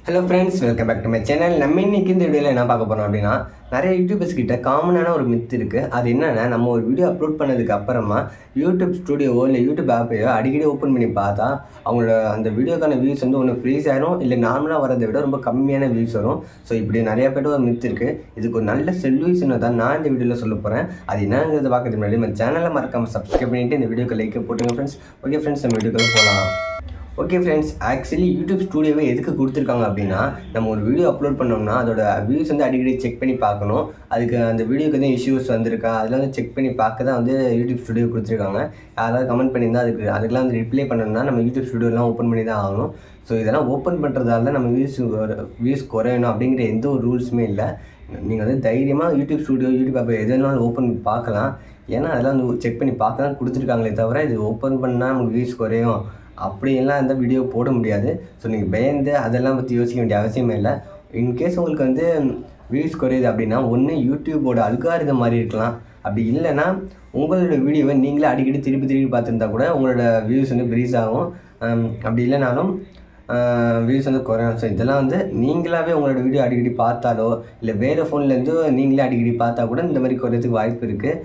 Hello friends, welcome back to my channel. நம்ம இன்னைக்கு இந்த வீடியோவில் என்ன பார்க்க போகிறோம் அப்படின்னா, நிறைய யூடியூபர்ஸ் கிட்ட காமனான ஒரு மித் இருக்குது. அது என்னென்னா, நம்ம ஒரு வீடியோ அப்லோட் பண்ணதுக்கு அப்புறமா யூடியூப் ஸ்டுடியோவோ இல்லை யூடியூப் ஆப்பையோ அடிக்கடி ஓப்பன் பண்ணி பார்த்தா அவங்களோட அந்த வீடியோக்கான வியூஸ் வந்து ஒன்று ஃப்ரீஸ் ஆயிரும், இல்லை நார்மலாக வரதை விட ரொம்ப கம்மியான வியூஸ் வரும். ஸோ இப்படி நிறைய பேர் ஒரு மித் இருக்குது. இதுக்கு ஒரு நல்ல சொல்யூஷனை தான் நான் இந்த வீடியோவில் சொல்ல போகிறேன். அது என்னங்கிறத பார்க்கறதுக்கு முன்னாடி நம்ம சேனலை மறக்காமல் சப்ஸ்கிரைப் பண்ணிவிட்டு இந்த வீடியோக்கு லைக் போட்டுங்க ஃப்ரெண்ட்ஸ். ஓகே ஃப்ரெண்ட்ஸ், நம்ம வீடியோக்குள்ள போகலாம். ஓகே ஃப்ரெண்ட்ஸ், ஆக்சுவலி யூடியூப் ஸ்டுடியோவே எதுக்கு கொடுத்துருக்காங்க அப்படின்னா, நம்ம ஒரு வீடியோ அப்லோட் பண்ணோம்னா அதோட வியூஸ் வந்து அடிக்கடி செக் பண்ணி பார்க்கணும். அதுக்கு அந்த வீடியோக்கு எதுவும் இஷ்யூஸ் வந்திருக்கா அதெல்லாம் வந்து செக் பண்ணி பார்க்க தான் வந்து யூடியூப் ஸ்டுடியோ கொடுத்துருக்காங்க. யாராவது கமெண்ட் பண்ணியிருந்தால் அதுக்கெல்லாம் வந்து ரிப்ளை பண்ணணும்னா நம்ம யூடியூப் ஸ்டுடியோலாம் ஓப்பன் பண்ணி தான் ஆகணும். ஸோ இதெல்லாம் ஓப்பன் பண்ணுறதால நம்ம வியூஸ் குறையணும் அப்படிங்கிற எந்த ஒரு ரூல்ஸுமே இல்லை. நீங்கள் வந்து தைரியமாக யூடியூப் ஸ்டுடியோ யூடியூப் ஆப் எதுனாலும் ஓப்பன் பண்ணி பார்க்கலாம். ஏன்னா அதெல்லாம் வந்து செக் பண்ணி பார்க்க தான் கொடுத்துருக்காங்களே தவிர இது ஓப்பன் பண்ணால் நமக்கு வியூஸ் குறையும் அப்படியெல்லாம் அந்த வீடியோ போட முடியாது. ஸோ நீங்கள் பயந்து அதெல்லாம் பற்றி யோசிக்க வேண்டிய அவசியமே இல்லை. இன்கேஸ் உங்களுக்கு வந்து வியூஸ் குறையுது அப்படின்னா, ஒன்று யூடியூபோட அல்காரிதம் மாதிரி இருக்கலாம். அப்படி இல்லைன்னா உங்களோட வீடியோவை நீங்களே அடிக்கடி திருப்பி பார்த்துருந்தா கூட உங்களோட வியூஸ் வந்து ப்ரீஸ் ஆகும். அப்படி இல்லைனாலும் வியூஸ் வந்து குறையும். ஸோ இதெல்லாம் வந்து நீங்களாகவே உங்களோட வீடியோ அடிக்கடி பார்த்தாலோ இல்லை வேறு ஃபோன்லேருந்து நீங்களே அடிக்கடி பார்த்தா கூட இந்த மாதிரி குறையறதுக்கு வாய்ப்பு இருக்குது.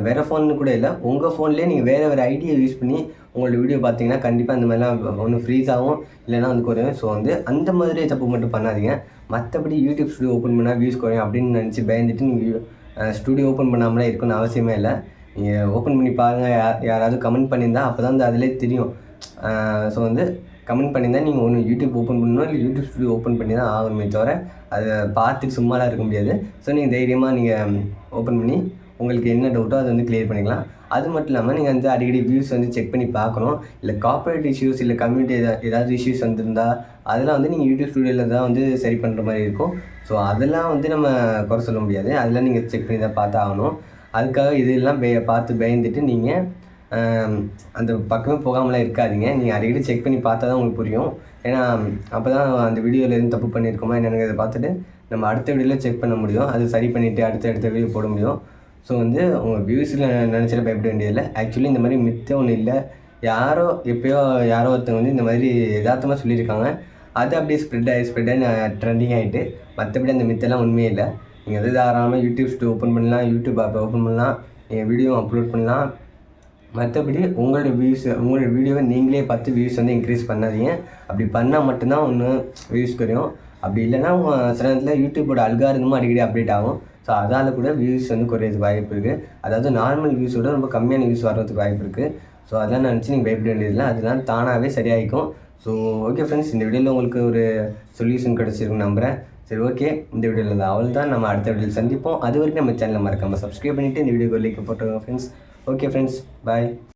வேறு ஃபோன்னு கூட இல்லை, உங்கள் ஃபோன்லேயே நீங்கள் வேறு ஐடியா யூஸ் பண்ணி உங்களோட வீடியோ பார்த்தீங்கன்னா கண்டிப்பாக இந்த மாதிரிலாம் ஒன்று ஃப்ரீஸ் ஆகும், இல்லைனா வந்து குறையும். ஸோ வந்து அந்த மாதிரி தப்பு மட்டும் பண்ணாதீங்க. மற்றபடி யூடியூப் ஸ்டுடியோ ஓப்பன் பண்ணால் வியூஸ் குறையும் அப்படின்னு நினச்சி பயந்துட்டு நீங்கள் ஸ்டுடியோ ஓப்பன் பண்ணாமலே இருக்கணும்னு அவசியமே இல்லை. நீங்கள் ஓப்பன் பண்ணி பாருங்கள், யாராவது கமெண்ட் பண்ணியிருந்தால் அப்போ தான் வந்து அதிலே தெரியும். ஸோ வந்து கமெண்ட் பண்ணியிருந்தால் நீங்கள் ஒன்று யூடியூப் ஓப்பன் பண்ணணும், இல்லை யூடியூப் ஸ்டுடியோ ஓப்பன் பண்ணி தான் ஆகணுமே தவிர அதை பார்த்துட்டு சும்மாலாம் இருக்க முடியாது. ஸோ நீங்கள் தைரியமாக நீங்கள் ஓப்பன் பண்ணி உங்களுக்கு என்ன டவுட்டோ அதை வந்து கிளியர் பண்ணிக்கலாம். அது மட்டும் இல்லாமல் நீங்கள் வந்து அடிக்கடி வியூஸ் வந்து செக் பண்ணி பார்க்கணும். இல்லை கார்ப்பரேட் இஷ்யூஸ் இல்லை கம்யூனிட்டி ஏதாவது இஷ்யூஸ் வந்திருந்தால் அதெல்லாம் வந்து நீங்கள் யூடியூப் ஸ்டுடியோவில் தான் வந்து சரி பண்ணுற மாதிரி இருக்கும். ஸோ அதெல்லாம் வந்து நம்ம குறை சொல்ல முடியாது, அதெல்லாம் நீங்கள் செக் பண்ணி தான் பார்த்து ஆகணும். அதுக்காக இதெல்லாம் பார்த்து பயந்துட்டு நீங்கள் அந்த பக்கமே போகாமலாம் இருக்காதீங்க. நீங்கள் அடிக்கடி செக் பண்ணி பார்த்தா தான் உங்களுக்கு புரியும். ஏன்னா அப்போ தான் அந்த வீடியோவில் எதுவும் தப்பு பண்ணியிருக்கோமா என்னென்னதை பார்த்துட்டு நம்ம அடுத்த வீடியோவில் செக் பண்ண முடியும். அது சரி பண்ணிவிட்டு அடுத்த வீடியோ போட முடியும். ஸோ வந்து உங்கள் வியூஸில் நினச்சிட்டு பயப்பட வேண்டியதில்லை. ஆக்சுவலி இந்த மாதிரி மித்த ஒன்றும் இல்லை. யாரோ ஒருத்தவங்க வந்து இந்த மாதிரி யதார்த்தமாக சொல்லியிருக்காங்க. அது அப்படியே ஸ்ப்ரெட் ஆகி ட்ரெண்டிங் ஆகிட்டு, மற்றபடி அந்த மித்தெல்லாம் உண்மையே இல்லை. நீங்கள் வந்து தாராளமாக யூடியூப் ஸ்டுடியோ ஓப்பன் பண்ணலாம், யூடியூப் ஆப்பை ஓப்பன் பண்ணலாம், நீங்கள் வீடியோ அப்லோட் பண்ணலாம். மற்றபடி உங்களோட வீடியோவை நீங்களே பார்த்து வியூஸ் வந்து இன்க்ரீஸ் பண்ணாதீங்க. அப்படி பண்ணால் மட்டும்தான் ஒன்று வியூஸ் குறையும். அப்படி இல்லைன்னா சில நேரத்தில் யூடியூப்போட அல்காரிதமும் அடிக்கடி அப்டேட் ஆகும். ஸோ அதால் கூட வியூஸ் வந்து குறையிறதுக்கு வாய்ப்பு இருக்குது. அதாவது நார்மல் வியூஸோட ரொம்ப கம்மியான வியூஸ் வர்றதுக்கு வாய்ப்பு இருக்குது. ஸோ அதெல்லாம் நினச்சி நீங்கள் பயப்பட வேண்டியதில்லை, அதெல்லாம் தானாகவே சரியாகிக்கும். ஸோ ஓகே ஃப்ரெண்ட்ஸ், இந்த வீடியோவில் உங்களுக்கு ஒரு சொல்யூஷன் கிடச்சிருக்குன்னு நம்புகிறேன். சரி, ஓகே, இந்த வீடியோவில் அவள் தான் நம்ம அடுத்த வீடியோவில் சந்திப்போம். அது வரைக்கும் நம்ம சேனலை மறக்காமல் சப்ஸ்கிரைப் பண்ணிவிட்டு இந்த வீடியோக்கு லைக் போட்டுருங்க ஃப்ரெண்ட்ஸ். ஓகே ஃப்ரெண்ட்ஸ், பாய்.